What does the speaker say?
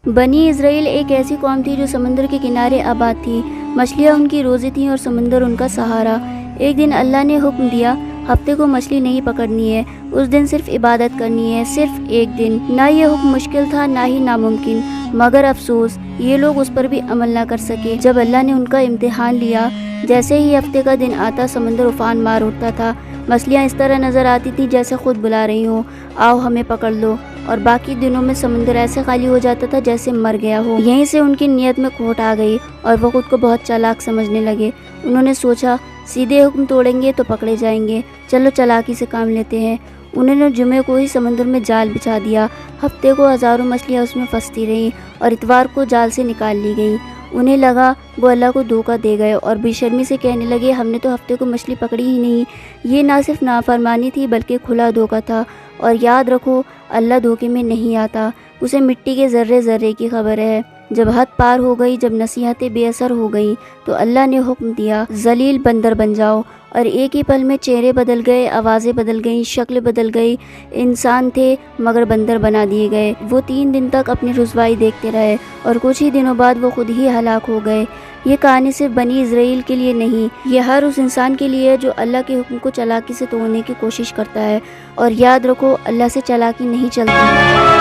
بنی اسرائیل ایک ایسی قوم تھی جو سمندر کے کنارے آباد تھی۔ مچھلیاں ان کی روزی تھیں اور سمندر ان کا سہارا۔ ایک دن اللہ نے حکم دیا، ہفتے کو مچھلی نہیں پکڑنی ہے، اس دن صرف عبادت کرنی ہے، صرف ایک دن۔ نہ یہ حکم مشکل تھا نہ ہی ناممکن، مگر افسوس یہ لوگ اس پر بھی عمل نہ کر سکے۔ جب اللہ نے ان کا امتحان لیا، جیسے ہی ہفتے کا دن آتا سمندر افان مار اٹھتا تھا۔ مچھلیاں اس طرح نظر آتی تھیں جیسے خود بلا رہی ہوں، آؤ ہمیں پکڑ لو، اور باقی دنوں میں سمندر ایسے خالی ہو جاتا تھا جیسے مر گیا ہو۔ یہیں سے ان کی نیت میں کھوٹ آ گئی اور وہ خود کو بہت چالاک سمجھنے لگے۔ انہوں نے سوچا سیدھے حکم توڑیں گے تو پکڑے جائیں گے، چلو چالاکی سے کام لیتے ہیں۔ انہوں نے جمعے کو ہی سمندر میں جال بچھا دیا۔ ہفتے کو ہزاروں مچھلیاں اس میں پھنستی رہیں اور اتوار کو جال سے نکال لی گئیں۔ انہیں لگا وہ اللہ کو دھوکہ دے گئے اور بے شرمی سے کہنے لگے ہم نے تو ہفتے کو مچھلی پکڑی ہی نہیں۔ یہ نہ صرف نافرمانی تھی بلکہ کھلا دھوکہ تھا، اور یاد رکھو اللہ دھوکے میں نہیں آتا، اسے مٹی کے ذرے ذرے کی خبر ہے۔ جب حد پار ہو گئی، جب نصیحتیں بے اثر ہو گئیں تو اللہ نے حکم دیا ذلیل بندر بن جاؤ، اور ایک ہی پل میں چہرے بدل گئے، آوازیں بدل گئیں، شکل بدل گئی۔ انسان تھے مگر بندر بنا دیے گئے۔ وہ 3 دن تک اپنی رسوائی دیکھتے رہے اور کچھ ہی دنوں بعد وہ خود ہی ہلاک ہو گئے۔ یہ کہانی صرف بنی اسرائیل کے لیے نہیں، یہ ہر اس انسان کے لیے ہے جو اللہ کے حکم کو چالاکی سے توڑنے کی کوشش کرتا ہے، اور یاد رکھو اللہ سے چالاکی نہیں چلتی۔